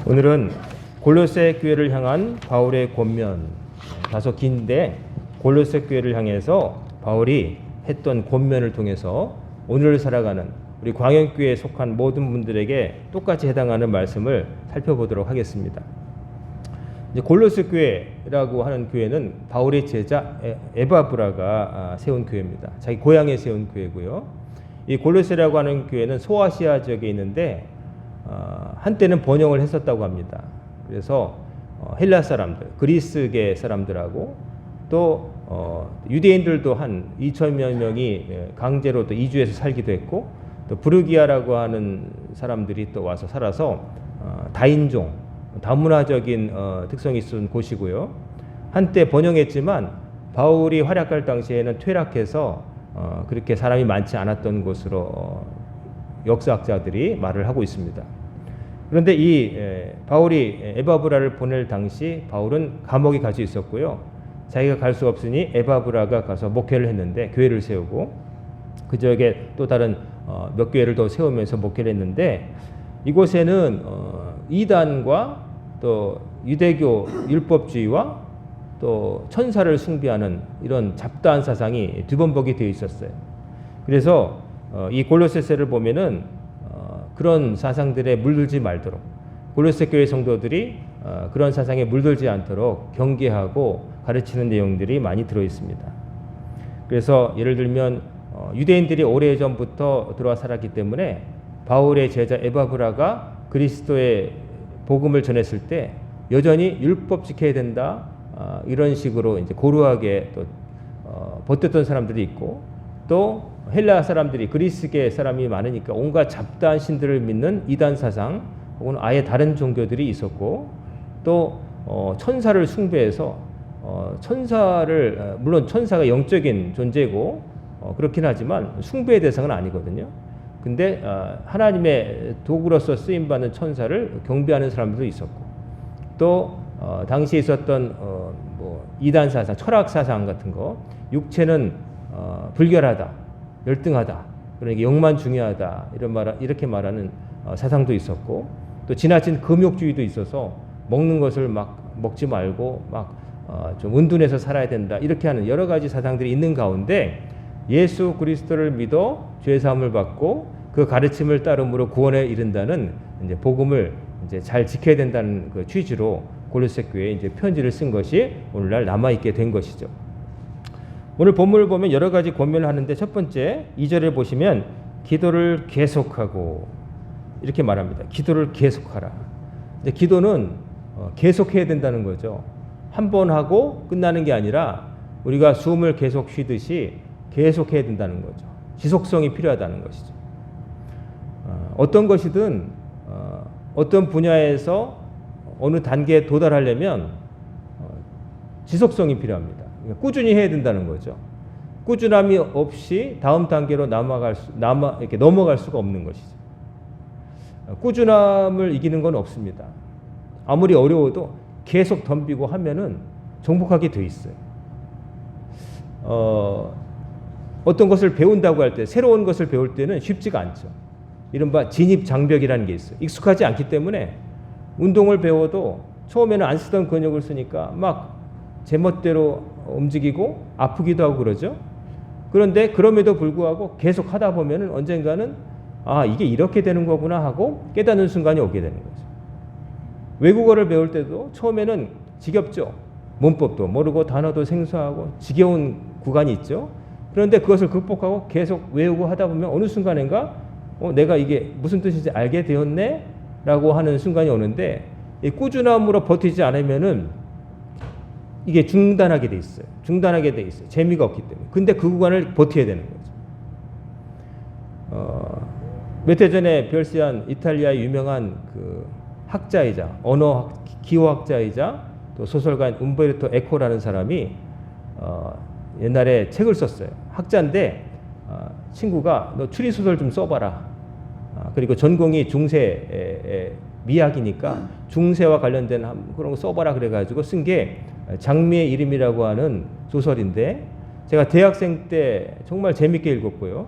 오늘은 골로새 교회를 향한 바울의 권면, 다소 긴데 골로새 교회를 향해서 바울이 했던 권면을 통해서 오늘을 살아가는 우리 광영교회에 속한 모든 분들에게 똑같이 해당하는 말씀을 살펴보도록 하겠습니다. 이제 골로새 교회라고 하는 교회는 바울의 제자 에바브라가 세운 교회입니다. 자기 고향에 세운 교회고요. 이 골로새라고 하는 교회는 소아시아 지역에 있는데 한때는 번영을 했었다고 합니다. 그래서 헬라 사람들, 그리스계 사람들하고 또 유대인들도 한 2,000여 명이 강제로 또 이주해서 살기도 했고, 또 부르기아라고 하는 사람들이 또 와서 살아서 다인종, 다문화적인 특성이 있는 곳이고요. 한때 번영했지만 바울이 활약할 당시에는 퇴락해서 그렇게 사람이 많지 않았던 곳으로 역사학자들이 말을 하고 있습니다. 그런데 이 바울이 에바브라를 보낼 당시 바울은 감옥에 갇혀 있었고요. 자기가 갈 수 없으니 에바브라가 가서 목회를 했는데, 교회를 세우고 그 지역에 또 다른 몇 교회를 더 세우면서 목회를 했는데, 이곳에는 이단과 또 유대교 율법주의와 또 천사를 숭배하는 이런 잡다한 사상이 뒤범벅이 되어 있었어요. 그래서 이 골로새서를 보면은 그런 사상들에 물들지 말도록, 골로새 교회 성도들이 그런 사상에 물들지 않도록 경계하고 가르치는 내용들이 많이 들어 있습니다. 그래서 예를 들면 유대인들이 오래전부터 들어와 살았기 때문에 바울의 제자 에바브라가 그리스도의 복음을 전했을 때 여전히 율법 지켜야 된다, 이런 식으로 이제 고루하게 또 버텼던 사람들이 있고, 또 헬라 사람들이, 그리스계 사람이 많으니까 온갖 잡다한 신들을 믿는 이단 사상 혹은 아예 다른 종교들이 있었고, 또 천사를 숭배해서 천사를, 물론 천사가 영적인 존재고 그렇긴 하지만 숭배의 대상은 아니거든요. 근데 하나님의 도구로서 쓰임받는 천사를 경배하는 사람들도 있었고, 또 당시에 있었던 이단 사상, 철학 사상 같은 거, 육체는 불결하다, 열등하다, 그러니까 영만 중요하다, 이렇게 말하는 사상도 있었고, 또 지나친 금욕주의도 있어서 먹는 것을 막 먹지 말고 좀 은둔해서 살아야 된다, 이렇게 하는 여러 가지 사상들이 있는 가운데 예수 그리스도를 믿어 죄 사함을 받고 그 가르침을 따름으로 구원에 이른다는 이제 복음을 이제 잘 지켜야 된다는 그 취지로 골로새 교회에 이제 편지를 쓴 것이 오늘날 남아 있게 된 것이죠. 오늘 본문을 보면 여러 가지 권면을 하는데, 첫 번째 2절에 보시면 기도를 계속하고 이렇게 말합니다. 기도를 계속하라. 이제 기도는 계속해야 된다는 거죠. 한 번 하고 끝나는 게 아니라 우리가 숨을 계속 쉬듯이 계속해야 된다는 거죠. 지속성이 필요하다는 것이죠. 어떤 것이든 어떤 분야에서 어느 단계에 도달하려면 지속성이 필요합니다. 꾸준히 해야 된다는 거죠. 꾸준함이 없이 다음 단계로 이렇게 넘어갈 수가 없는 것이죠. 꾸준함을 이기는 건 없습니다. 아무리 어려워도 계속 덤비고 하면은 정복하게 돼 있어요. 어떤 것을 배운다고 할 때, 새로운 것을 배울 때는 쉽지가 않죠. 이른바 진입장벽이라는 게 있어요. 익숙하지 않기 때문에 운동을 배워도 처음에는 안 쓰던 근육을 쓰니까 막 제멋대로 움직이고 아프기도 하고 그러죠. 그런데 그럼에도 불구하고 계속 하다 보면은 언젠가는 이게 이렇게 되는 거구나 하고 깨닫는 순간이 오게 되는 거죠. 외국어를 배울 때도 처음에는 지겹죠. 문법도 모르고 단어도 생소하고 지겨운 구간이 있죠. 그런데 그것을 극복하고 계속 외우고 하다 보면 어느 순간인가 내가 이게 무슨 뜻인지 알게 되었네 라고 하는 순간이 오는데, 이 꾸준함으로 버티지 않으면은 이게 중단하게 돼 있어요. 재미가 없기 때문에. 근데 그 구간을 버텨야 되는 거죠. 몇 해 전에 별세한 이탈리아의 유명한 그 학자이자 언어 기호학자이자 또 소설가인 움베르토 에코라는 사람이 옛날에 책을 썼어요. 학자인데 친구가 너 추리소설 좀 써봐라. 그리고 전공이 중세 미학이니까 중세와 관련된 그런 거 써봐라 그래가지고 쓴 게 장미의 이름이라고 하는 소설인데, 제가 대학생 때 정말 재밌게 읽었고요.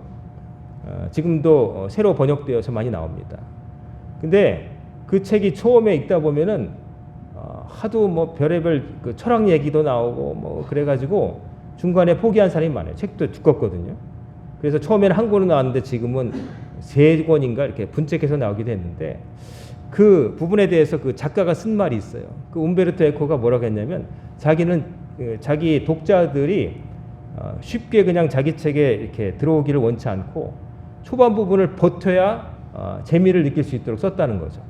지금도 새로 번역되어서 많이 나옵니다. 근데 그 책이 처음에 읽다 보면은 하도 뭐 별의별 그 철학 얘기도 나오고 뭐 그래가지고 중간에 포기한 사람이 많아요. 책도 두껍거든요. 그래서 처음에는 한 권은 나왔는데 지금은 세 권인가 이렇게 분책해서 나오기도 했는데 그 부분에 대해서 그 작가가 쓴 말이 있어요. 그 움베르토 에코가 뭐라고 했냐면 자기는 자기 독자들이 쉽게 그냥 자기 책에 이렇게 들어오기를 원치 않고 초반 부분을 버텨야 재미를 느낄 수 있도록 썼다는 거죠.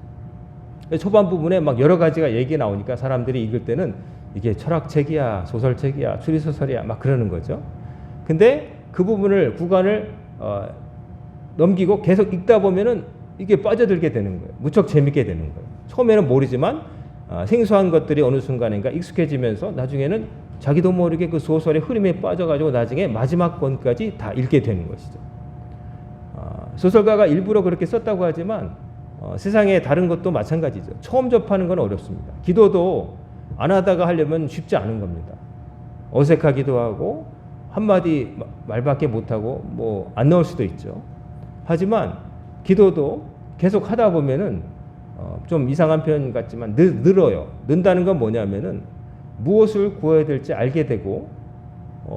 초반 부분에 막 여러 가지가 얘기 나오니까 사람들이 읽을 때는 이게 철학책이야, 소설책이야, 추리소설이야 막 그러는 거죠. 근데 그 부분을 구간을 넘기고 계속 읽다 보면은 이게 빠져들게 되는 거예요. 무척 재밌게 되는 거예요. 처음에는 모르지만 생소한 것들이 어느 순간인가 익숙해지면서 나중에는 자기도 모르게 그 소설의 흐름에 빠져가지고 나중에 마지막 권까지 다 읽게 되는 것이죠. 소설가가 일부러 그렇게 썼다고 하지만 세상에 다른 것도 마찬가지죠. 처음 접하는 건 어렵습니다. 기도도 안 하다가 하려면 쉽지 않은 겁니다. 어색하기도 하고 한마디 말밖에 못하고 뭐 안 나올 수도 있죠. 하지만 기도도 계속 하다 보면은 좀 이상한 표현 같지만 늘어요. 는다는 건 뭐냐면은 무엇을 구해야 될지 알게 되고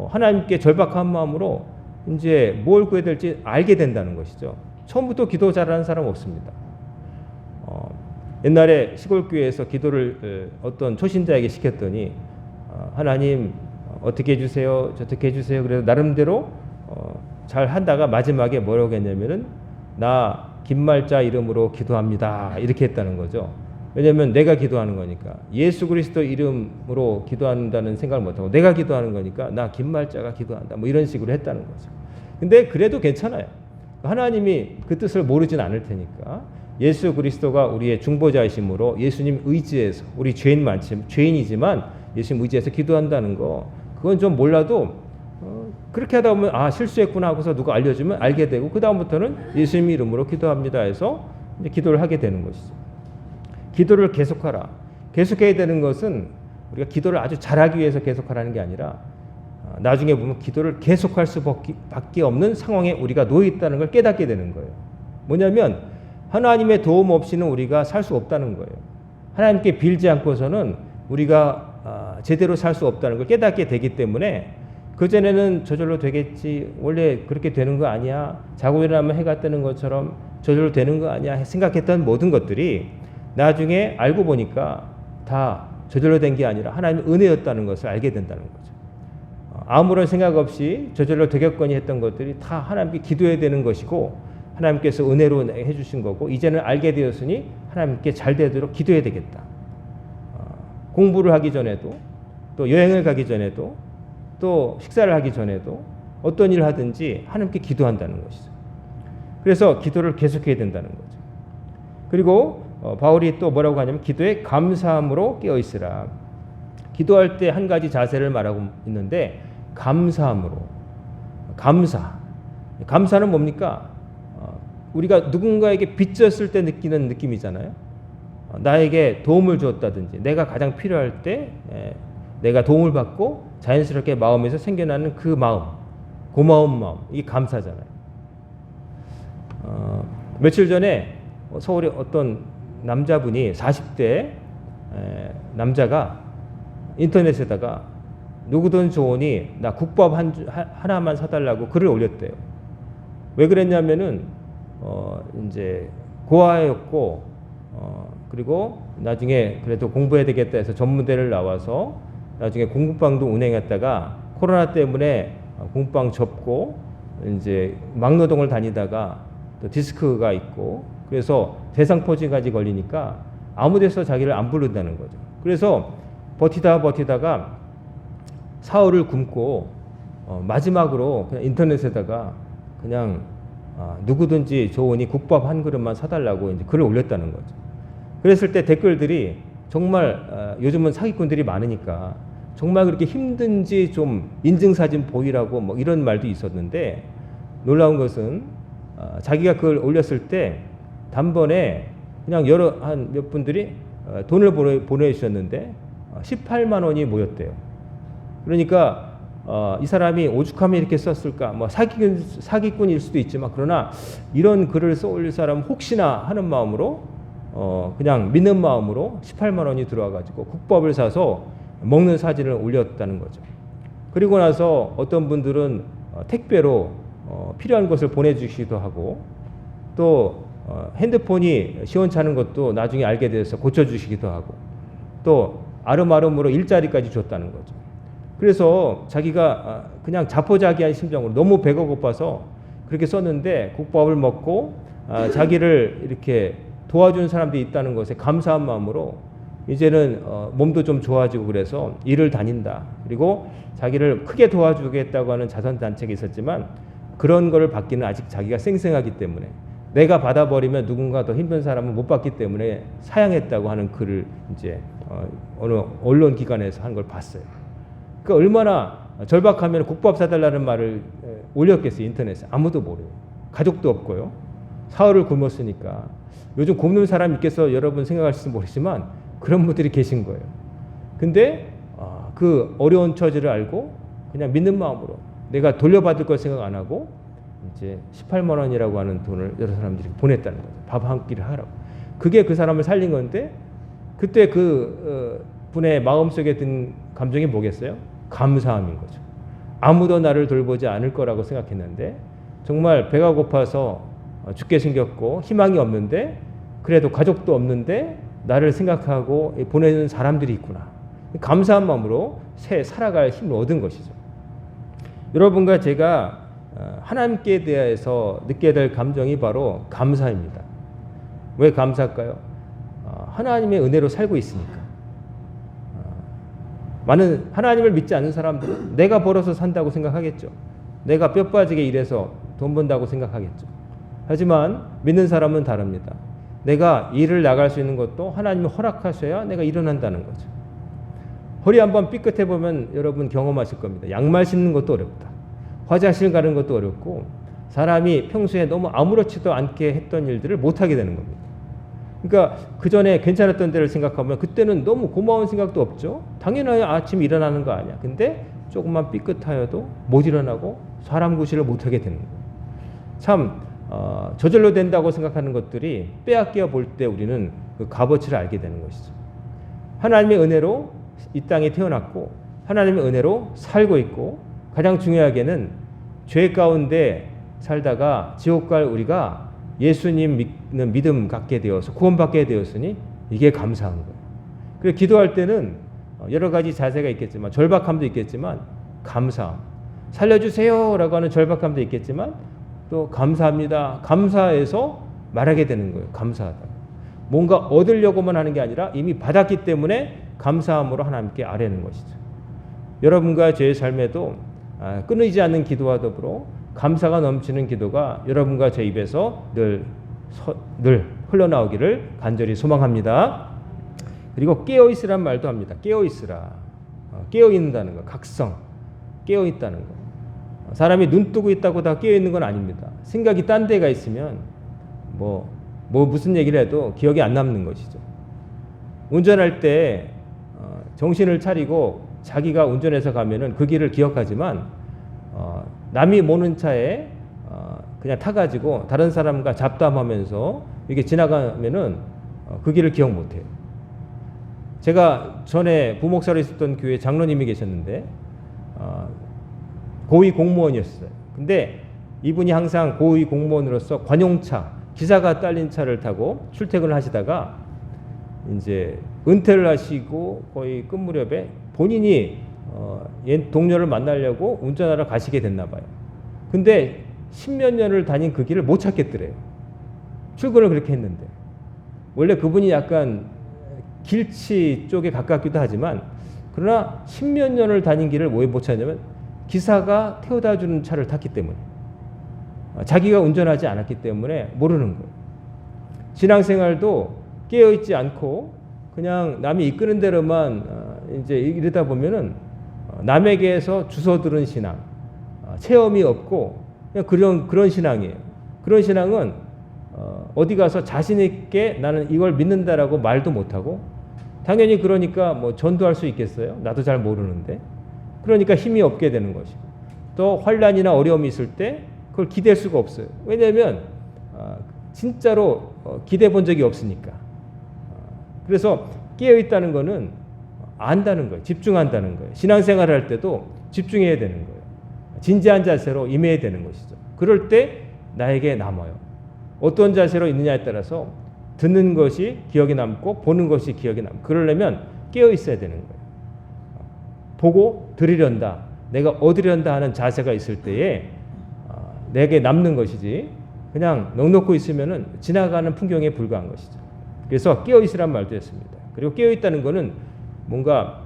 하나님께 절박한 마음으로 이제 뭘 구해야 될지 알게 된다는 것이죠. 처음부터 기도 잘하는 사람 없습니다. 옛날에 시골교회에서 기도를 어떤 초신자에게 시켰더니 하나님 어떻게 해주세요, 저떻게 해주세요. 그래서 나름대로 잘 한다가 마지막에 뭐라고 했냐면은 나 김말자 이름으로 기도합니다 이렇게 했다는 거죠. 왜냐하면 내가 기도하는 거니까 예수 그리스도 이름으로 기도한다는 생각을 못하고 내가 기도하는 거니까 나 김말자가 기도한다 뭐 이런 식으로 했다는 거죠. 근데 그래도 괜찮아요. 하나님이 그 뜻을 모르진 않을 테니까 예수 그리스도가 우리의 중보자이심으로 예수님 의지해서 우리 죄인이지만 예수님 의지해서 기도한다는 거 그건 좀 몰라도 그렇게 하다 보면 실수했구나 하고서 누가 알려주면 알게 되고 그 다음부터는 예수님 이름으로 기도합니다 해서 이제 기도를 하게 되는 것이죠. 기도를 계속하라. 계속해야 되는 것은 우리가 기도를 아주 잘하기 위해서 계속하라는 게 아니라 나중에 보면 기도를 계속할 수밖에 없는 상황에 우리가 놓여 있다는 걸 깨닫게 되는 거예요. 뭐냐면 하나님의 도움 없이는 우리가 살 수 없다는 거예요. 하나님께 빌지 않고서는 우리가 제대로 살 수 없다는 걸 깨닫게 되기 때문에 그전에는 저절로 되겠지, 원래 그렇게 되는 거 아니야, 자고 일어나면 해가 뜨는 것처럼 저절로 되는 거 아니야 생각했던 모든 것들이 나중에 알고 보니까 다 저절로 된 게 아니라 하나님의 은혜였다는 것을 알게 된다는 거죠. 아무런 생각 없이 저절로 되겠거니 했던 것들이 다 하나님께 기도해야 되는 것이고 하나님께서 은혜로 해주신 거고 이제는 알게 되었으니 하나님께 잘 되도록 기도해야 되겠다. 공부를 하기 전에도 또 여행을 가기 전에도 또 식사를 하기 전에도 어떤 일을 하든지 하나님께 기도한다는 것이죠. 그래서 기도를 계속해야 된다는 거죠. 그리고 바울이 또 뭐라고 하냐면 기도에 감사함으로 깨어 있으라. 기도할 때 한 가지 자세를 말하고 있는데 감사함으로. 감사는 뭡니까? 우리가 누군가에게 빚졌을 때 느끼는 느낌이잖아요. 나에게 도움을 주었다든지 내가 가장 필요할 때 내가 도움을 받고 자연스럽게 마음에서 생겨나는 그 마음, 고마운 마음, 이게 감사잖아요. 며칠 전에 서울에 어떤 남자분이 40대 남자가 인터넷에다가 누구든 좋으니 나 국밥 하나만 사달라고 글을 올렸대요. 왜 그랬냐면은 이제 고아였고 그리고 나중에 그래도 공부해야 되겠다 해서 전문대를 나와서 나중에 공부방도 운행했다가 코로나 때문에 공부방 접고 이제 막노동을 다니다가 또 디스크가 있고 그래서 대상포진까지 걸리니까 아무 데서 자기를 안 부른다는 거죠. 그래서 버티다가 사흘을 굶고 마지막으로 그냥 인터넷에다가 그냥 누구든지 좋으니 국밥 한 그릇만 사달라고 이제 글을 올렸다는 거죠. 그랬을 때 댓글들이 정말 요즘은 사기꾼들이 많으니까 정말 그렇게 힘든지 좀 인증사진 보이라고 뭐 이런 말도 있었는데 놀라운 것은 자기가 그걸 올렸을 때 단번에 그냥 한 몇 분들이 돈을 보내주셨는데 18만 원이 모였대요. 그러니까 이 사람이 오죽하면 이렇게 썼을까? 뭐 사기꾼일 수도 있지만 그러나 이런 글을 써 올릴 사람은 혹시나 하는 마음으로 그냥 믿는 마음으로 18만 원이 들어와가지고 국밥을 사서 먹는 사진을 올렸다는 거죠. 그리고 나서 어떤 분들은 택배로 필요한 것을 보내주시기도 하고 또 핸드폰이 시원찮은 것도 나중에 알게 돼서 고쳐주시기도 하고 또 아름아름으로 일자리까지 줬다는 거죠. 그래서 자기가 그냥 자포자기한 심정으로 너무 배가 고파서 그렇게 썼는데 국밥을 먹고 자기를 이렇게 도와준 사람들이 있다는 것에 감사한 마음으로 이제는 몸도 좀 좋아지고 그래서 일을 다닌다. 그리고 자기를 크게 도와주겠다고 하는 자선단체가 있었지만 그런 거를 받기는 아직 자기가 생생하기 때문에 내가 받아버리면 누군가 더 힘든 사람은 못 받기 때문에 사양했다고 하는 글을 이제 어느 언론 기관에서 한 걸 봤어요. 그러니까 얼마나 절박하면 국밥 사달라는 말을 올렸겠어요. 인터넷에. 아무도 모르요. 가족도 없고요. 사흘을 굶었으니까. 요즘 굶는 사람이 있겠어 여러분 생각하실지 모르지만 그런 분들이 계신 거예요. 근데 그 어려운 처지를 알고 그냥 믿는 마음으로 내가 돌려받을 걸 생각 안 하고 이제 18만 원이라고 하는 돈을 여러 사람들이 보냈다는 거죠. 밥 한 끼를 하라고. 그게 그 사람을 살린 건데 그때 그 분의 마음속에 든 감정이 뭐겠어요? 감사함인 거죠. 아무도 나를 돌보지 않을 거라고 생각했는데 정말 배가 고파서 죽게 생겼고 희망이 없는데 그래도 가족도 없는데 나를 생각하고 보내는 사람들이 있구나. 감사한 마음으로 살아갈 힘을 얻은 것이죠. 여러분과 제가 하나님께 대해서 느껴야 될 감정이 바로 감사입니다. 왜 감사할까요? 하나님의 은혜로 살고 있으니까. 많은 하나님을 믿지 않는 사람들은 내가 벌어서 산다고 생각하겠죠. 내가 뼈 빠지게 일해서 돈 번다고 생각하겠죠. 하지만 믿는 사람은 다릅니다. 내가 일을 나갈 수 있는 것도 하나님이 허락하셔야 내가 일어난다는 거죠. 허리 한번 삐끗해 보면 여러분 경험하실 겁니다. 양말 신는 것도 어렵다. 화장실 가는 것도 어렵고 사람이 평소에 너무 아무렇지도 않게 했던 일들을 못하게 되는 겁니다. 그러니까 그 전에 괜찮았던 데를 생각하면 그때는 너무 고마운 생각도 없죠. 당연히 아침에 일어나는 거 아니야. 근데 조금만 삐끗하여도 못 일어나고 사람 구실을 못하게 되는 거예요. 참 저절로 된다고 생각하는 것들이 빼앗겨 볼 때 우리는 그 값어치를 알게 되는 것이죠. 하나님의 은혜로 이 땅에 태어났고 하나님의 은혜로 살고 있고 가장 중요하게는 죄 가운데 살다가 지옥 갈 우리가 예수님 믿는 믿음 갖게 되어서 구원받게 되었으니 이게 감사한 거예요. 그래서 기도할 때는 여러 가지 자세가 있겠지만 절박함도 있겠지만 감사함. 살려주세요 라고 하는 절박함도 있겠지만 또 감사합니다. 감사해서 말하게 되는 거예요. 감사하다. 뭔가 얻으려고만 하는 게 아니라 이미 받았기 때문에 감사함으로 하나님께 아뢰는 것이죠. 여러분과 저의 삶에도 끊이지 않는 기도와 더불어 감사가 넘치는 기도가 여러분과 제 입에서 늘 흘러나오기를 간절히 소망합니다. 그리고 깨어있으란 말도 합니다. 깨어있으라. 깨어있는다는 거. 각성. 깨어있다는 거. 사람이 눈 뜨고 있다고 다 깨어있는 건 아닙니다. 생각이 딴 데가 있으면 무슨 얘기를 해도 기억이 안 남는 것이죠. 운전할 때 정신을 차리고 자기가 운전해서 가면은 그 길을 기억하지만 남이 모는 차에 그냥 타가지고 다른 사람과 잡담하면서 이렇게 지나가면은 그 길을 기억 못해요. 제가 전에 부목사로 있었던 교회 장로님이 계셨는데 고위 공무원이었어요. 근데 이분이 항상 고위 공무원으로서 관용차, 기사가 딸린 차를 타고 출퇴근을 하시다가 이제 은퇴를 하시고 거의 끝 무렵에 본인이 옛 동료를 만나려고 운전하러 가시게 됐나 봐요. 근데 10몇 년을 다닌 그 길을 못 찾겠더래요. 출근을 그렇게 했는데. 원래 그분이 약간 길치 쪽에 가깝기도 하지만 그러나 10몇 년을 다닌 길을 왜 못 찾냐면 기사가 태워다 주는 차를 탔기 때문에 자기가 운전하지 않았기 때문에 모르는 거예요. 신앙생활도 깨어있지 않고 그냥 남이 이끄는 대로만 이제 이러다 보면은 남에게서 주워 들은 신앙, 체험이 없고 그냥 그런 신앙이에요. 그런 신앙은 어디 가서 자신 있게 나는 이걸 믿는다라고 말도 못하고 당연히 그러니까 전도할 수 있겠어요? 나도 잘 모르는데. 그러니까 힘이 없게 되는 것이고 또 환난이나 어려움이 있을 때 그걸 기대할 수가 없어요. 왜냐하면 진짜로 기대 본 적이 없으니까. 그래서 깨어 있다는 거는 안다는 거예요. 집중한다는 거예요. 신앙생활을 할 때도 집중해야 되는 거예요. 진지한 자세로 임해야 되는 것이죠. 그럴 때 나에게 남아요. 어떤 자세로 있느냐에 따라서 듣는 것이 기억에 남고 보는 것이 기억에 남고, 그러려면 깨어 있어야 되는 거예요. 보고 들으련다, 내가 얻으련다 하는 자세가 있을 때에 내게 남는 것이지, 그냥 넋놓고 있으면은 지나가는 풍경에 불과한 것이죠. 그래서 깨어 있으란 말도 했습니다. 그리고 깨어 있다는 것은 뭔가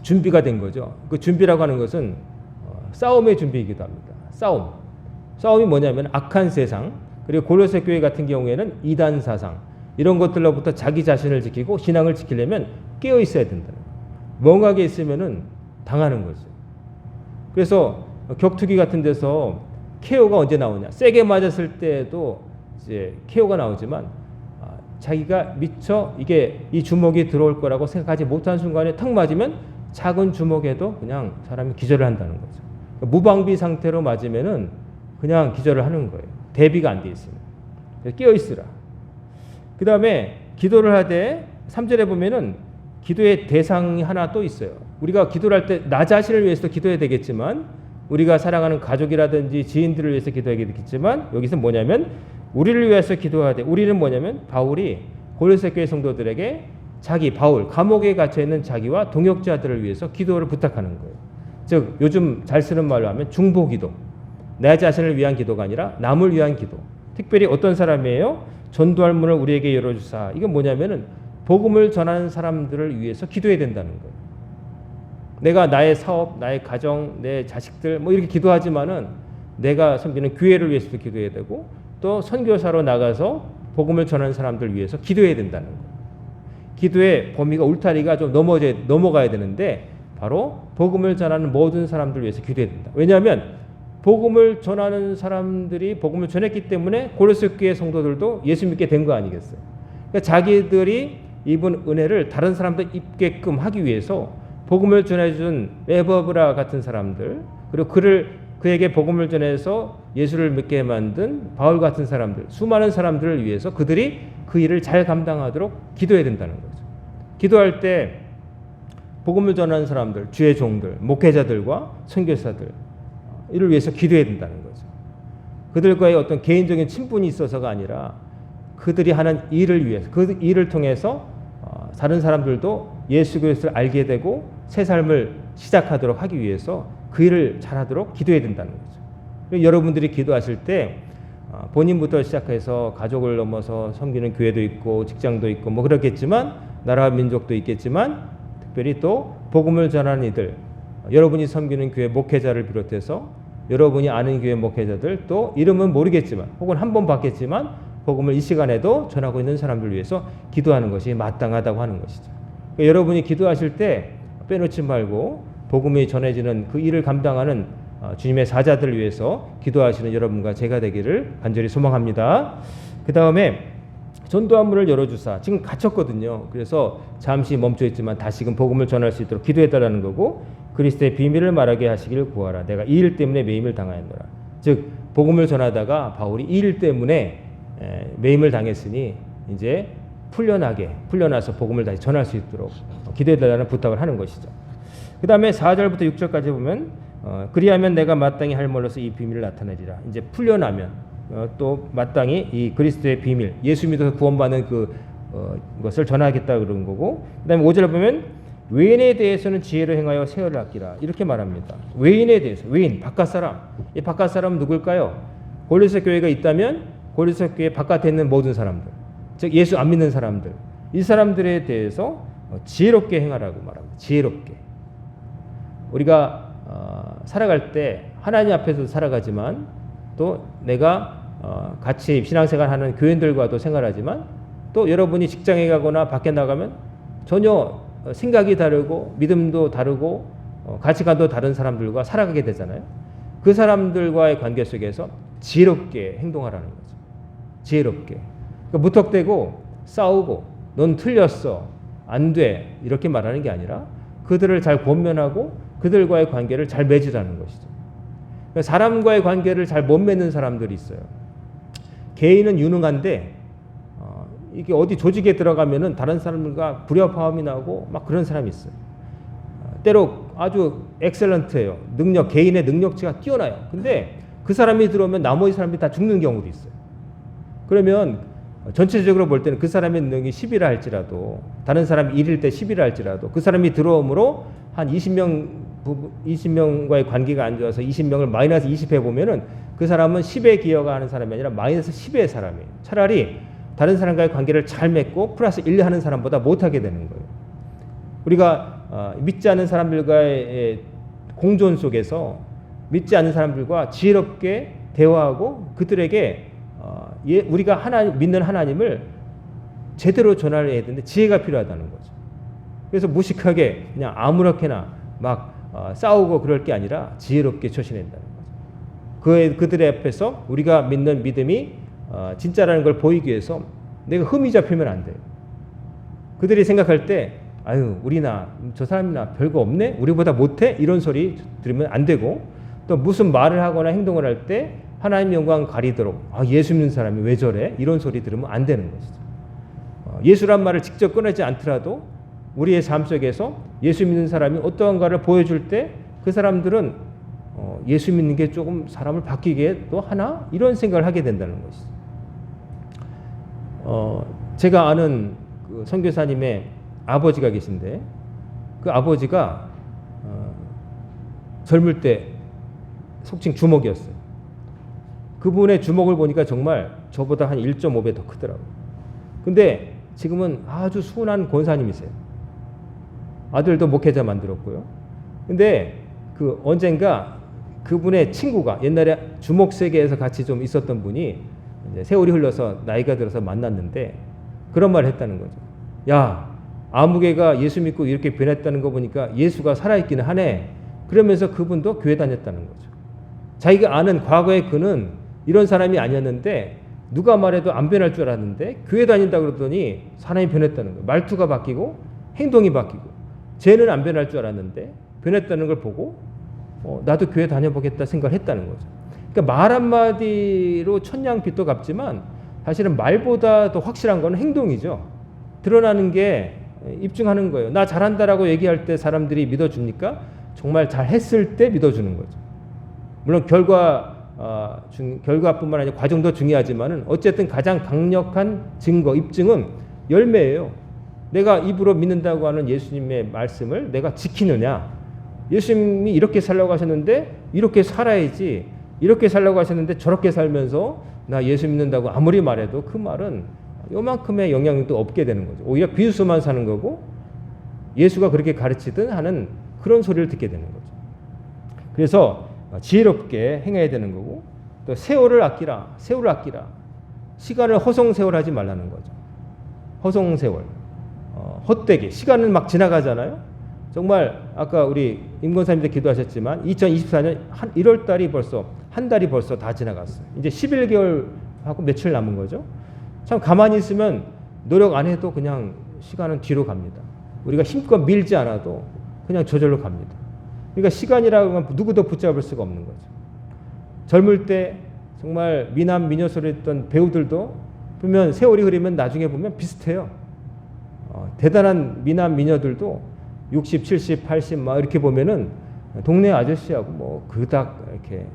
준비가 된 거죠. 그 준비라고 하는 것은 싸움의 준비이기도 합니다. 싸움이 뭐냐면 악한 세상, 그리고 골로새 교회 같은 경우에는 이단 사상, 이런 것들로부터 자기 자신을 지키고 신앙을 지키려면 깨어 있어야 된다는 거예요. 멍하게 있으면은 당하는 거죠. 그래서 격투기 같은 데서 KO가 언제 나오냐? 세게 맞았을 때도 이제 KO가 나오지만 자기가 미처 이 주먹이 들어올 거라고 생각하지 못한 순간에 턱 맞으면 작은 주먹에도 그냥 사람이 기절을 한다는 거죠. 무방비 상태로 맞으면은 그냥 기절을 하는 거예요. 대비가 안 돼 있으면. 깨어 있으라. 그 다음에 기도를 하되 3절에 보면은 기도의 대상이 하나 또 있어요. 우리가 기도를 할 때 나 자신을 위해서 기도해야 되겠지만, 우리가 사랑하는 가족이라든지 지인들을 위해서 기도해야 되겠지만, 여기서 뭐냐면 우리를 위해서 기도하되, 우리는 뭐냐면 바울이 골로새 교회 성도들에게 바울 감옥에 갇혀 있는 자기와 동역자들을 위해서 기도를 부탁하는 거예요. 즉 요즘 잘 쓰는 말로 하면 중보기도, 내 자신을 위한 기도가 아니라 남을 위한 기도. 특별히 어떤 사람이에요? 전도할 문을 우리에게 열어주사. 이건 뭐냐면은 복음을 전하는 사람들을 위해서 기도해야 된다는 거예요. 내가 나의 사업, 나의 가정, 내 자식들 뭐 이렇게 기도하지만은 내가 섬기는 교회를 위해서도 기도해야 되고, 또 선교사로 나가서 복음을 전하는 사람들 위해서 기도해야 된다는 거예요. 기도의 범위가 울타리가 좀 넘어가야 되는데, 바로 복음을 전하는 모든 사람들 위해서 기도해야 된다. 왜냐하면 복음을 전하는 사람들이 복음을 전했기 때문에 골로새 교회 성도들도 예수 믿게 된 거 아니겠어요? 그러니까 자기들이 입은 은혜를 다른 사람들 입게끔 하기 위해서 복음을 전해준 에버브라 같은 사람들, 그리고 그에게 복음을 전해서 예수를 믿게 만든 바울 같은 사람들, 수많은 사람들을 위해서 그들이 그 일을 잘 감당하도록 기도해야 된다는 거죠. 기도할 때 복음을 전하는 사람들, 주의 종들, 목회자들과 선교사들 이를 위해서 기도해야 된다는 거죠. 그들과의 어떤 개인적인 친분이 있어서가 아니라 그들이 하는 일을 위해서, 그 일을 통해서 다른 사람들도 예수 그리스도를 알게 되고 새 삶을 시작하도록 하기 위해서 그 일을 잘하도록 기도해야 된다는 거죠. 여러분들이 기도하실 때 본인부터 시작해서 가족을 넘어서 섬기는 교회도 있고 직장도 있고 뭐 그렇겠지만, 나라와 민족도 있겠지만, 특별히 또 복음을 전하는 이들, 여러분이 섬기는 교회 목회자를 비롯해서 여러분이 아는 교회 목회자들, 또 이름은 모르겠지만 혹은 한 번 봤겠지만 복음을 이 시간에도 전하고 있는 사람들 위해서 기도하는 것이 마땅하다고 하는 것이죠. 그러니까 여러분이 기도하실 때 빼놓지 말고 복음이 전해지는 그 일을 감당하는 주님의 사자들을 위해서 기도하시는 여러분과 제가 되기를 간절히 소망합니다. 그 다음에 전도한 문을 열어주사. 지금 갇혔거든요. 그래서 잠시 멈춰있지만 다시금 복음을 전할 수 있도록 기도해달라는 거고, 그리스도의 비밀을 말하게 하시기를 구하라. 내가 이 일 때문에 매임을 당하였노라. 즉 복음을 전하다가 바울이 이 일 때문에 매임을 당했으니 이제 풀려나서 복음을 다시 전할 수 있도록 기도해달라는 부탁을 하는 것이죠. 그 다음에 4절부터 6절까지 보면 그리하면 내가 마땅히 할 뭘로서 이 비밀을 나타내리라. 이제 풀려나면 또 마땅히 이 그리스도의 비밀, 예수 믿어서 구원받는 것을 전하겠다 그런 거고, 그 다음에 5절에 보면 외인에 대해서는 지혜로 행하여 세월을 아끼라 이렇게 말합니다. 외인에 대해서, 외인, 바깥 사람. 이 바깥 사람은 누굴까요? 골로새 교회가 있다면 골로새 교회 바깥에 있는 모든 사람들, 즉 예수 안 믿는 사람들, 이 사람들에 대해서 지혜롭게 행하라고 말합니다. 지혜롭게. 우리가 살아갈 때 하나님 앞에서 살아가지만, 또 내가 같이 신앙생활하는 교인들과도 생활하지만, 또 여러분이 직장에 가거나 밖에 나가면 전혀 생각이 다르고 믿음도 다르고 가치관도 다른 사람들과 살아가게 되잖아요. 그 사람들과의 관계 속에서 지혜롭게 행동하라는 거죠. 지혜롭게. 그러니까 무턱대고 싸우고 넌 틀렸어, 안 돼 이렇게 말하는 게 아니라 그들을 잘 권면하고 그들과의 관계를 잘 맺으라는 것이죠. 그러니까 사람과의 관계를 잘 못 맺는 사람들이 있어요. 개인은 유능한데 이게 어디 조직에 들어가면은 다른 사람들과 불협화음이 나고 막 그런 사람이 있어요. 때로 아주 엑셀런트예요. 개인의 능력치가 뛰어나요. 근데 그 사람이 들어오면 나머지 사람들이 다 죽는 경우도 있어요. 그러면 전체적으로 볼 때는 그 사람의 능력이 10이라 할지라도, 다른 사람이 1일 때 10이라 할지라도 그 사람이 들어옴으로 한 20명과의 관계가 안 좋아서 20명을 마이너스 20 해보면은 그 사람은 10에 기여가하는 사람이 아니라 마이너스 10의 사람이에요. 차라리 다른 사람과의 관계를 잘 맺고 플러스 1 하는 사람보다 못하게 되는 거예요. 우리가 믿지 않는 사람들과의 공존 속에서 믿지 않는 사람들과 지혜롭게 대화하고 그들에게 우리가 믿는 하나님을 제대로 전해야 되는데 지혜가 필요하다는 거죠. 그래서 무식하게 그냥 아무렇게나 막 싸우고 그럴 게 아니라 지혜롭게 처신한다는 거죠. 그들의 앞에서 우리가 믿는 믿음이 진짜라는 걸 보이기 위해서 내가 흠이 잡히면 안 돼요. 그들이 생각할 때 아유 우리나 저 사람이나 별거 없네, 우리보다 못해, 이런 소리 들으면 안 되고, 또 무슨 말을 하거나 행동을 할 때 하나님 영광 가리도록 예수 믿는 사람이 왜 저래, 이런 소리 들으면 안 되는 것이죠. 예수란 말을 직접 꺼내지 않더라도 우리의 삶 속에서 예수 믿는 사람이 어떠한가를 보여줄 때 그 사람들은 예수 믿는 게 조금 사람을 바뀌게 또 하나, 이런 생각을 하게 된다는 것이죠. 제가 아는 그 선교사님의 아버지가 계신데 그 아버지가 젊을 때 속칭 주먹이었어요. 그분의 주먹을 보니까 정말 저보다 한 1.5배 더 크더라고요. 근데 지금은 아주 순한 권사님이세요. 아들도 목회자 만들었고요. 근데 그 언젠가 그분의 친구가 옛날에 주목 세계에서 같이 좀 있었던 분이 이제 세월이 흘러서 나이가 들어서 만났는데 그런 말을 했다는 거죠. 야, 아무개가 예수 믿고 이렇게 변했다는 거 보니까 예수가 살아있기는 하네. 그러면서 그분도 교회 다녔다는 거죠. 자기가 아는 과거의 그는 이런 사람이 아니었는데 누가 말해도 안 변할 줄 알았는데 교회 다닌다 그러더니 사람이 변했다는 거예요. 말투가 바뀌고 행동이 바뀌고, 쟤는 안 변할 줄 알았는데 변했다는 걸 보고 나도 교회 다녀보겠다 생각을 했다는 거죠. 그러니까 말 한마디로 천냥빚도 갚지만 사실은 말보다 더 확실한 건 행동이죠. 드러나는 게 입증하는 거예요. 나 잘한다라고 얘기할 때 사람들이 믿어줍니까? 정말 잘했을 때 믿어주는 거죠. 물론 결과뿐만 아니라 과정도 중요하지만은 어쨌든 가장 강력한 증거, 입증은 열매예요. 내가 입으로 믿는다고 하는 예수님의 말씀을 내가 지키느냐, 예수님이 이렇게 살라고 하셨는데 이렇게 살아야지, 이렇게 살라고 하셨는데 저렇게 살면서 나 예수 믿는다고 아무리 말해도 그 말은 요만큼의 영향력도 없게 되는 거죠. 오히려 비웃음만 사는 거고 예수가 그렇게 가르치든 하는 그런 소리를 듣게 되는 거죠. 그래서 지혜롭게 행해야 되는 거고, 또 세월을 아끼라, 세월을 아끼라. 시간을 허송세월하지 말라는 거죠. 허송세월, 헛되게 시간은 막 지나가잖아요. 정말 아까 우리 임 권사님도 기도하셨지만 2024년 1월 달이 벌써 한 달이 벌써 다 지나갔어요. 이제 11개월하고 며칠 남은 거죠. 참 가만히 있으면 노력 안 해도 그냥 시간은 뒤로 갑니다. 우리가 힘껏 밀지 않아도 그냥 저절로 갑니다. 그러니까 시간이라고 하면 누구도 붙잡을 수가 없는 거죠. 젊을 때 정말 미남 미녀소리 했던 배우들도 보면 세월이 흐르면 나중에 보면 비슷해요. 대단한 미남 미녀들도 60, 70, 80 막 이렇게 보면은 동네 아저씨하고 뭐 그닥 이렇게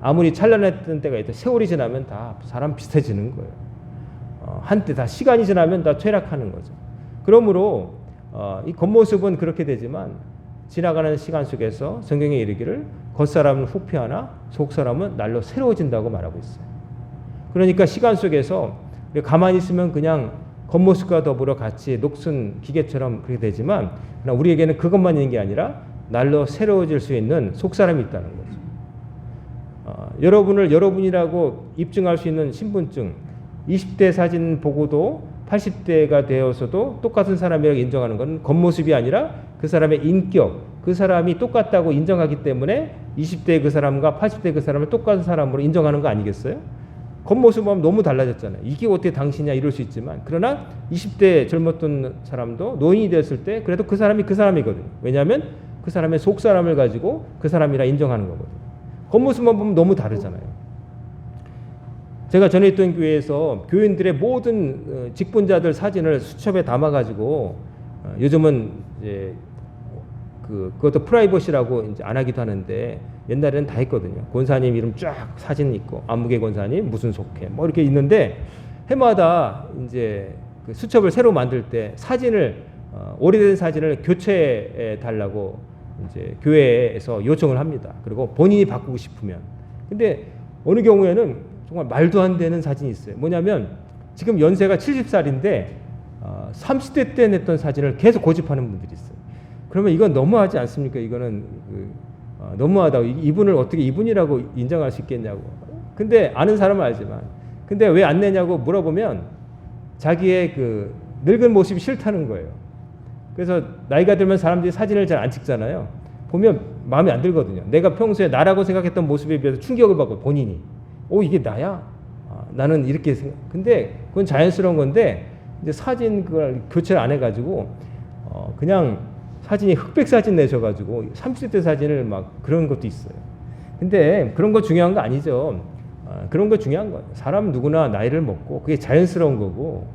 아무리 찬란했던 때가 있다 세월이 지나면 다 사람 비슷해지는 거예요. 한때 다 시간이 지나면 다 퇴락하는 거죠. 그러므로 이 겉모습은 그렇게 되지만 지나가는 시간 속에서 성경에 이르기를 겉사람은 후피하나 속사람은 날로 새로워진다고 말하고 있어요. 그러니까 시간 속에서 가만히 있으면 그냥 겉모습과 더불어 같이 녹슨 기계처럼 그렇게 되지만 우리에게는 그것만 있는 게 아니라 날로 새로워질 수 있는 속사람이 있다는 거죠. 여러분을 여러분이라고 입증할 수 있는 신분증, 20대 사진 보고도 80대가 되어서도 똑같은 사람이라고 인정하는 건 겉모습이 아니라 그 사람의 인격, 그 사람이 똑같다고 인정하기 때문에 20대 그 사람과 80대 그 사람을 똑같은 사람으로 인정하는 거 아니겠어요? 겉모습 보면 너무 달라졌잖아요. 이게 어떻게 당신이냐 이럴 수 있지만, 그러나 20대 젊었던 사람도 노인이 됐을 때 그래도 그 사람이 그 사람이거든요. 왜냐하면 그 사람의 속 사람을 가지고 그 사람이라 인정하는 거거든요. 겉모습만 보면 너무 다르잖아요. 제가 전에 있던 교회에서 교인들의 모든 직분자들 사진을 수첩에 담아가지고 요즘은 이제 그것도 프라이버시라고 이제 안 하기도 하는데 옛날에는 다 했거든요. 권사님 이름 쫙 사진 있고 안무개 권사님 무슨 속해 뭐 이렇게 있는데 해마다 이제 그 수첩을 새로 만들 때 사진을 오래된 사진을 교체해 달라고 이제 교회에서 요청을 합니다. 그리고 본인이 바꾸고 싶으면. 근데 어느 경우에는 정말 말도 안 되는 사진이 있어요. 뭐냐면 지금 연세가 70살인데 30대 때 냈던 사진을 계속 고집하는 분들이 있어요. 그러면 이건 너무하지 않습니까? 이거는 너무하다고. 이분을 어떻게 이분이라고 인정할 수 있겠냐고. 근데 아는 사람은 알지만 근데 왜 안 내냐고 물어보면 자기의 그 늙은 모습이 싫다는 거예요. 그래서 나이가 들면 사람들이 사진을 잘 안 찍잖아요. 보면 마음에 안 들거든요. 내가 평소에 나라고 생각했던 모습에 비해서 충격을 받고 본인이 이게 나야? 나는 이렇게 생각. 근데 그건 자연스러운 건데 이제 사진 그걸 교체를 안 해가지고 그냥 사진이 흑백 사진 내셔가지고 30대 사진을 막 그런 것도 있어요. 근데 그런 거 중요한 거 아니죠. 그런 거 중요한 거예요. 사람 누구나 나이를 먹고 그게 자연스러운 거고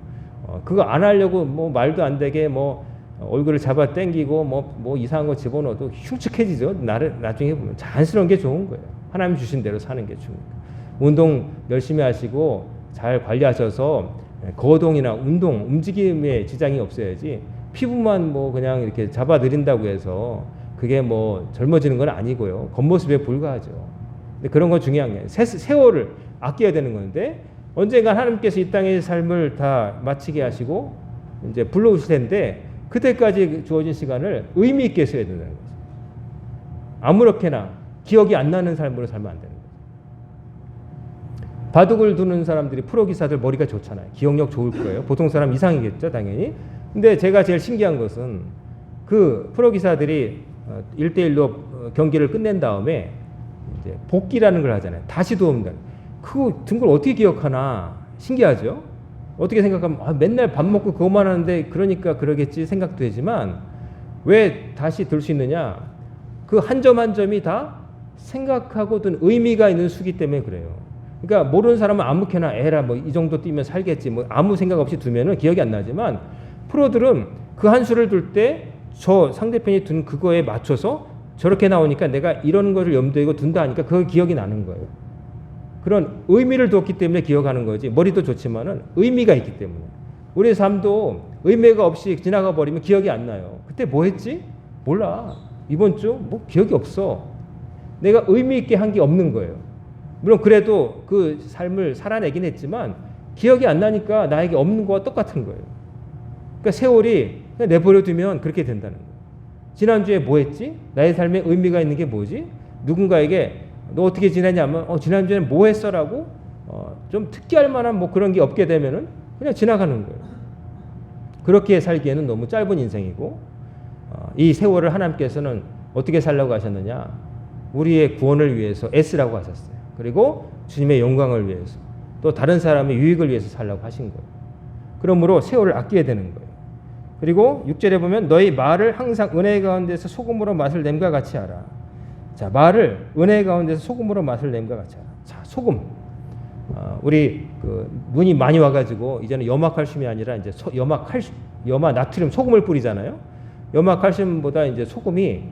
그거 안 하려고 뭐 말도 안 되게 뭐 얼굴을 잡아 당기고 뭐 이상한 거 집어넣어도 흉측해지죠. 나중에 보면 자연스러운 게 좋은 거예요. 하나님 주신 대로 사는 게 중요해요. 운동 열심히 하시고 잘 관리하셔서 거동이나 움직임에 지장이 없어야지 피부만 뭐 그냥 이렇게 잡아들인다고 해서 그게 뭐 젊어지는 건 아니고요. 겉모습에 불과하죠. 근데 그런 건 중요한 게 세월을 아껴야 되는 건데 언젠가 하나님께서 이 땅의 삶을 다 마치게 하시고 이제 불러오실 텐데 그때까지 주어진 시간을 의미 있게 써야 된다는 거죠. 아무렇게나 기억이 안 나는 삶으로 살면 안 되는 거죠. 바둑을 두는 사람들이 프로기사들 머리가 좋잖아요. 기억력 좋을 거예요. 보통 사람 이상이겠죠, 당연히. 근데 제가 제일 신기한 것은 그 프로기사들이 1대1로 경기를 끝낸 다음에 이제 복기라는 걸 하잖아요. 다시 도움다. 그거 든 걸 어떻게 기억하나 신기하죠. 어떻게 생각하면 맨날 밥 먹고 그것만 하는데 그러니까 그러겠지 생각도 되지만 왜 다시 들 수 있느냐? 그 한 점 한 점이 다 생각하고 든 의미가 있는 수기 때문에 그래요. 그러니까 모르는 사람은 아무렇게나 에라 뭐 이 정도 뛰면 살겠지 뭐 아무 생각 없이 두면은 기억이 안 나지만 프로들은 그 한 수를 둘 때 저 상대편이 둔 그거에 맞춰서 저렇게 나오니까 내가 이런 거를 염두에 둔다 하니까 그거 기억이 나는 거예요. 그런 의미를 두었기 때문에 기억하는 거지. 머리도 좋지만은 의미가 있기 때문에. 우리 삶도 의미가 없이 지나가 버리면 기억이 안 나요. 그때 뭐 했지? 몰라. 이번 주 뭐 기억이 없어. 내가 의미 있게 한 게 없는 거예요. 물론 그래도 그 삶을 살아내긴 했지만 기억이 안 나니까 나에게 없는 거와 똑같은 거예요. 그러니까 세월이 그냥 내버려 두면 그렇게 된다는 거예요. 지난주에 뭐 했지? 나의 삶에 의미가 있는 게 뭐지? 누군가에게 너 어떻게 지내냐면 지난주에는 뭐 했어라고 좀 특기할 만한 뭐 그런 게 없게 되면은 그냥 지나가는 거예요. 그렇게 살기에는 너무 짧은 인생이고 이 세월을 하나님께서는 어떻게 살라고 하셨느냐? 우리의 구원을 위해서 애쓰라고 하셨어요. 그리고 주님의 영광을 위해서 또 다른 사람의 유익을 위해서 살라고 하신 거예요. 그러므로 세월을 아껴야 되는 거예요. 그리고 6절에 보면 너희 말을 항상 은혜 가운데서 소금으로 맛을 냄과 같이 하라. 자, 말을 은혜 가운데서 소금으로 맛을 냄과 같이 하라. 자, 소금. 우리 눈이 많이 와가지고 이제는 염화칼슘이 아니라 이제 염화 나트륨 소금을 뿌리잖아요. 염화칼슘보다 이제 소금이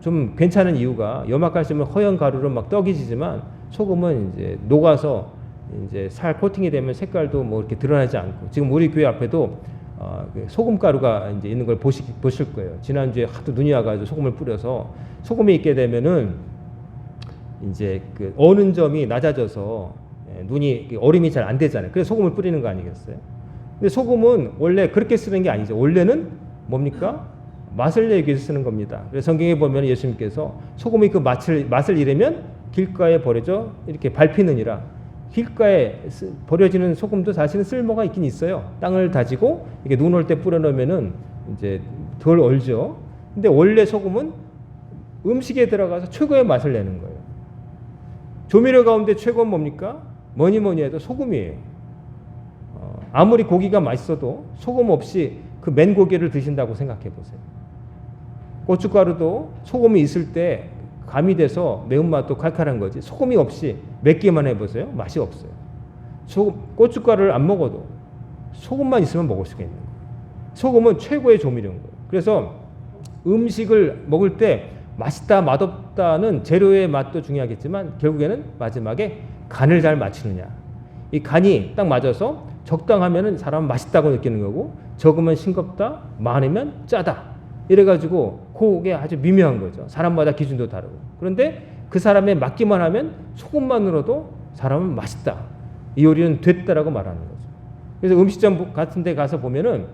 좀 괜찮은 이유가 염화칼슘은 허연 가루로 막 떡이 지지만 소금은 이제 녹아서 이제 살 코팅이 되면 색깔도 뭐 이렇게 드러나지 않고 지금 우리 교회 앞에도 소금 가루가 이제 있는 걸 보실 거예요. 지난주에 하도 눈이 와가지고 소금을 뿌려서 소금이 있게 되면은 이제 그 어는 점이 낮아져서 눈이 얼음이 잘 안 되잖아요. 그래서 소금을 뿌리는 거 아니겠어요? 근데 소금은 원래 그렇게 쓰는 게 아니죠. 원래는 뭡니까? 맛을 내기 위해서 쓰는 겁니다. 그래서 성경에 보면 예수님께서 소금이 그 맛을 잃으면 길가에 버려져 이렇게 밟히느니라. 길가에 버려지는 소금도 사실은 쓸모가 있긴 있어요. 땅을 다지고 이게 눈 올 때 뿌려놓으면은 이제 덜 얼죠. 근데 원래 소금은 음식에 들어가서 최고의 맛을 내는 거예요. 조미료 가운데 최고는 뭡니까? 뭐니 해도 소금이에요. 아무리 고기가 맛있어도 소금 없이 그 맨 고기를 드신다고 생각해 보세요. 고춧가루도 소금이 있을 때 가미돼서 매운맛도 칼칼한 거지 소금이 없이 맵기만 해보세요. 맛이 없어요. 고춧가루를 안 먹어도 소금만 있으면 먹을 수가 있는 거예요. 소금은 최고의 조미료인 거예요. 그래서 음식을 먹을 때 맛있다 맛없다는 재료의 맛도 중요하겠지만 결국에는 마지막에 간을 잘 맞추느냐. 이 간이 딱 맞아서 적당하면은 사람은 맛있다고 느끼는 거고 적으면 싱겁다, 많으면 짜다. 이래가지고 그게 아주 미묘한 거죠. 사람마다 기준도 다르고. 그런데 그 사람에 맞기만 하면 소금만으로도 사람은 맛있다. 이 요리는 됐다라고 말하는 거죠. 그래서 음식점 같은 데 가서 보면은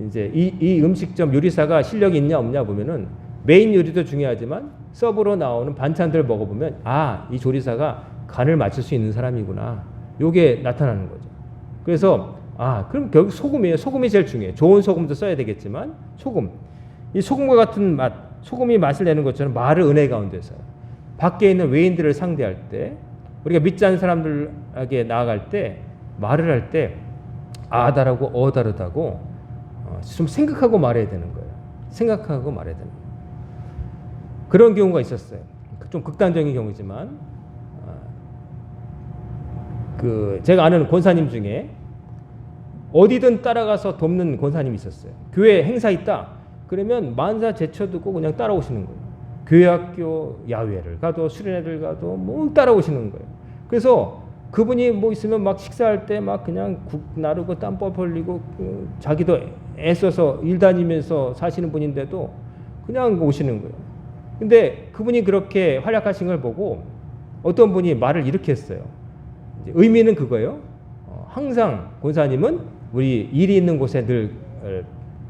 이제 이 음식점 요리사가 실력이 있냐 없냐 보면은 메인 요리도 중요하지만 서브로 나오는 반찬들 먹어보면 이 조리사가 간을 맞출 수 있는 사람이구나. 요게 나타나는 거죠. 그래서 그럼 결국 소금이에요. 소금이 제일 중요해요. 좋은 소금도 써야 되겠지만 소금. 이 소금과 같은 맛, 소금이 맛을 내는 것처럼 말을 은혜 가운데서 밖에 있는 외인들을 상대할 때 우리가 믿지 않는 사람들에게 나아갈 때 말을 할 때 아다르고 어다르다고 좀 생각하고 말해야 되는 거예요. 생각하고 말해야 되는 거예요. 그런 경우가 있었어요. 좀 극단적인 경우지만 제가 아는 권사님 중에 어디든 따라가서 돕는 권사님이 있었어요. 교회 행사 있다. 그러면 만사 제쳐두고 그냥 따라오시는 거예요. 교회 학교 야외를 가도 수련회를 가도 뭐 따라오시는 거예요. 그래서 그분이 뭐 있으면 막 식사할 때 막 그냥 국 나르고 땀 흘리고 자기도 애써서 일 다니면서 사시는 분인데도 그냥 오시는 거예요. 근데 그분이 그렇게 활약하신 걸 보고 어떤 분이 말을 이렇게 했어요. 의미는 그거예요. 항상 권사님은 우리 일이 있는 곳에 늘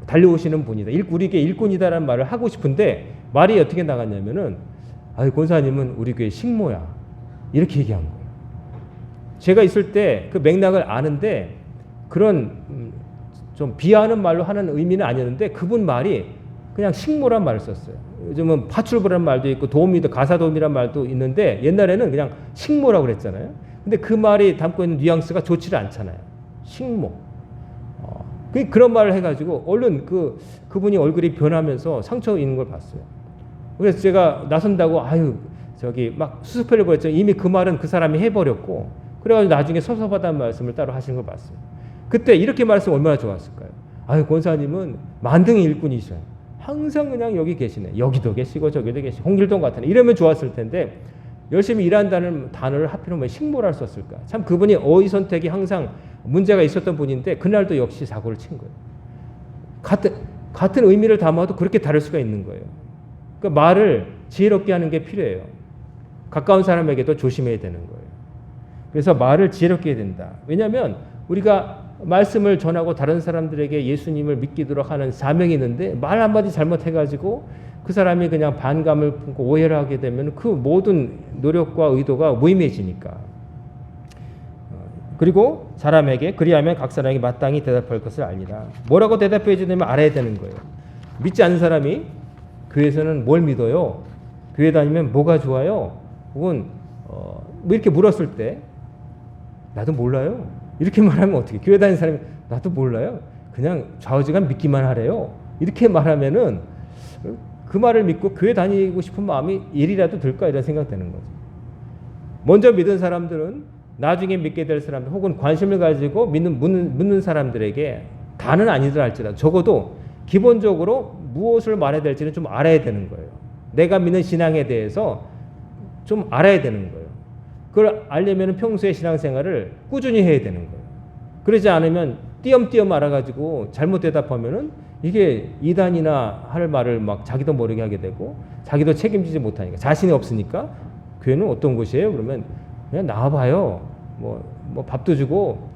달려오시는 분이다. 우리에게 일꾼이다라는 말을 하고 싶은데 말이 어떻게 나갔냐면은 권사님은 우리 교회 식모야. 이렇게 얘기한 거예요. 제가 있을 때 그 맥락을 아는데 그런 좀 비하하는 말로 하는 의미는 아니었는데 그분 말이 그냥 식모란 말을 썼어요. 요즘은 파출부란 말도 있고 도우미도 가사도우미란 말도 있는데 옛날에는 그냥 식모라고 그랬잖아요. 근데 그 말이 담고 있는 뉘앙스가 좋지를 않잖아요. 식모. 그런 말을 해가지고 얼른 그분이 얼굴이 변하면서 상처 있는 걸 봤어요. 그래서 제가 나선다고 막 수습하려고 했죠. 이미 그 말은 그 사람이 해버렸고 그래가지고 나중에 섭섭하다는 말씀을 따로 하시는 걸 봤어요. 그때 이렇게 말했으면 얼마나 좋았을까요? 권사님은 만등의 일꾼이셔요. 항상 그냥 여기 계시네. 여기도 계시고 저기도 계시고 홍길동 같은 이러면 좋았을 텐데 열심히 일한다는 단어를 하필이면 식모를 썼을까? 참 그분이 어휘 선택이 항상 문제가 있었던 분인데 그날도 역시 사고를 친 거예요. 같은 의미를 담아도 그렇게 다를 수가 있는 거예요. 그러니까 말을 지혜롭게 하는 게 필요해요. 가까운 사람에게도 조심해야 되는 거예요. 그래서 말을 지혜롭게 해야 된다. 왜냐하면 우리가 말씀을 전하고 다른 사람들에게 예수님을 믿기도록 하는 사명이 있는데 말 한마디 잘못해가지고 그 사람이 그냥 반감을 품고 오해를 하게 되면 그 모든 노력과 의도가 무의미해지니까. 그리고 사람에게 그리하면 각 사람에게 마땅히 대답할 것을 알리라. 뭐라고 대답해 주냐면 알아야 되는 거예요. 믿지 않는 사람이 교회에서는 뭘 믿어요? 교회 다니면 뭐가 좋아요? 혹은 뭐 이렇게 물었을 때 나도 몰라요. 이렇게 말하면 어떻게? 교회 다니는 사람이 나도 몰라요. 그냥 좌우지간 믿기만 하래요. 이렇게 말하면은 그 말을 믿고 교회 다니고 싶은 마음이 일이라도 들까 이런 생각 되는 거죠. 먼저 믿은 사람들은 나중에 믿게 될 사람들 혹은 관심을 가지고 묻는 사람들에게 다는 아니더라 할지라도 적어도 기본적으로 무엇을 말해야 될지는 좀 알아야 되는 거예요. 내가 믿는 신앙에 대해서 좀 알아야 되는 거예요. 그걸 알려면 평소에 신앙생활을 꾸준히 해야 되는 거예요. 그러지 않으면 띄엄띄엄 알아가지고 잘못 대답하면은 이게 이단이나 할 말을 막 자기도 모르게 하게 되고 자기도 책임지지 못하니까 자신이 없으니까 교회는 어떤 곳이에요? 그러면 그냥 나와봐요. 뭐 밥도 주고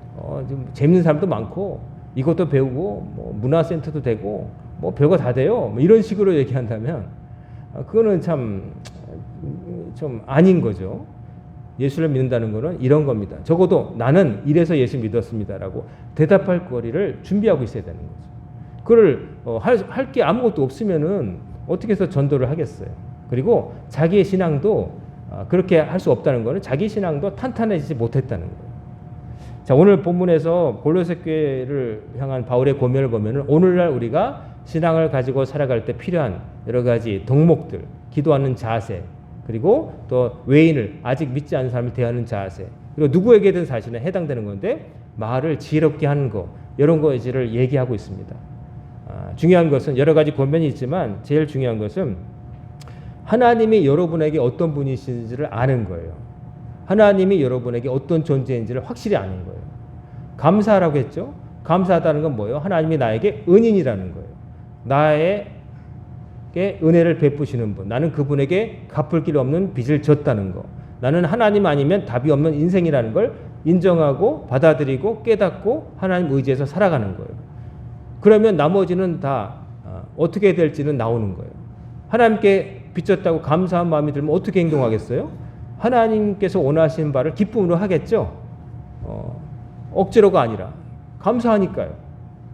좀 재밌는 사람도 많고 이것도 배우고 뭐 문화센터도 되고 뭐 별거 다 돼요. 뭐 이런 식으로 얘기한다면 그거는 참 좀 아닌 거죠. 예수를 믿는다는 것은 이런 겁니다. 적어도 나는 이래서 예수 믿었습니다라고 대답할 거리를 준비하고 있어야 되는 거죠. 그걸 할 게 아무것도 없으면은 어떻게 해서 전도를 하겠어요. 그리고 자기의 신앙도 그렇게 할 수 없다는 것은 자기 신앙도 탄탄해지지 못했다는 거예요. 자, 오늘 본문에서 골로새 교회를 향한 바울의 고면을 보면은 오늘날 우리가 신앙을 가지고 살아갈 때 필요한 여러 가지 덕목들, 기도하는 자세, 그리고 또 외인을 아직 믿지 않는 사람을 대하는 자세, 그리고 누구에게든 사실은 해당되는 건데 말을 지혜롭게 하는 거 이런 것을 얘기하고 있습니다. 중요한 것은 여러 가지 권면이 있지만 제일 중요한 것은 하나님이 여러분에게 어떤 분이신지를 아는 거예요. 하나님이 여러분에게 어떤 존재인지를 확실히 아는 거예요. 감사하라고 했죠. 감사하다는 건 뭐예요? 하나님이 나에게 은인이라는 거예요. 나에게 은혜를 베푸시는 분. 나는 그분에게 갚을 길 없는 빚을 졌다는 거. 나는 하나님 아니면 답이 없는 인생이라는 걸 인정하고 받아들이고 깨닫고 하나님 의지해서 살아가는 거예요. 그러면 나머지는 다 어떻게 될지는 나오는 거예요. 하나님께 빚졌다고 감사한 마음이 들면 어떻게 행동하겠어요? 하나님께서 원하시는 바를 기쁨으로 하겠죠. 억지로가 아니라 감사하니까요.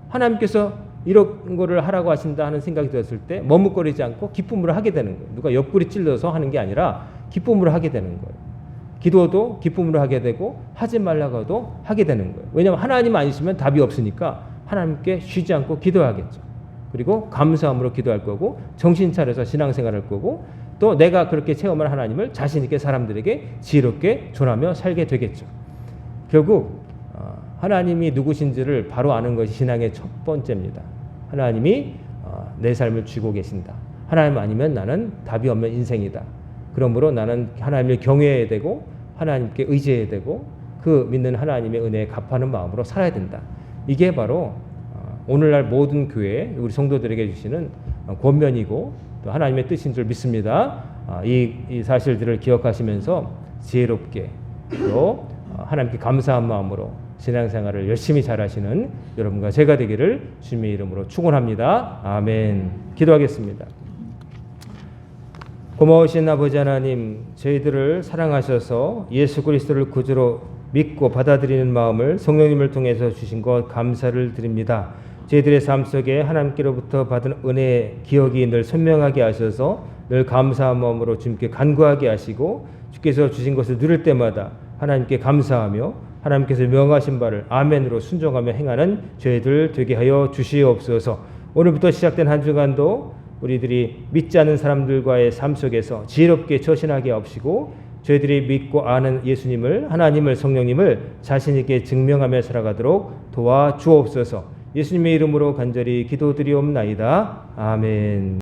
하나님께서 이런 거를 하라고 하신다 하는 생각이 들었을 때 머뭇거리지 않고 기쁨으로 하게 되는 거예요. 누가 옆구리 찔러서 하는 게 아니라 기쁨으로 하게 되는 거예요. 기도도 기쁨으로 하게 되고 하지 말라고 해도 하게 되는 거예요. 왜냐하면 하나님 아니시면 답이 없으니까 하나님께 쉬지 않고 기도하겠죠. 그리고 감사함으로 기도할 거고 정신 차려서 신앙생활할 거고 또 내가 그렇게 체험할 하나님을 자신 있게 사람들에게 지혜롭게 전하며 살게 되겠죠. 결국 하나님이 누구신지를 바로 아는 것이 신앙의 첫 번째입니다. 하나님이 내 삶을 쥐고 계신다. 하나님 아니면 나는 답이 없는 인생이다. 그러므로 나는 하나님을 경외해야 되고 하나님께 의지해야 되고 그 믿는 하나님의 은혜에 갚하는 마음으로 살아야 된다. 이게 바로 오늘날 모든 교회 우리 성도들에게 주시는 권면이고 또 하나님의 뜻인 줄 믿습니다. 이 사실들을 기억하시면서 지혜롭게 또 하나님께 감사한 마음으로 신앙생활을 열심히 잘하시는 여러분과 제가 되기를 주님의 이름으로 축원합니다. 아멘. 기도하겠습니다. 고마우신 아버지 하나님, 저희들을 사랑하셔서 예수 그리스도를 구주로 믿고 받아들이는 마음을 성령님을 통해서 주신 것 감사를 드립니다. 저희들의 삶 속에 하나님께로부터 받은 은혜의 기억이 늘 선명하게 하셔서 늘 감사한 마음으로 주님께 간구하게 하시고 주께서 주신 것을 누릴 때마다 하나님께 감사하며 하나님께서 명하신 바를 아멘으로 순종하며 행하는 저희들 되게 하여 주시옵소서. 오늘부터 시작된 한 주간도 우리들이 믿지 않는 사람들과의 삶 속에서 지혜롭게 처신하게 하옵시고 저희들이 믿고 아는 예수님을 하나님을 성령님을 자신 있게 증명하며 살아가도록 도와주옵소서. 예수님의 이름으로 간절히 기도드리옵나이다. 아멘.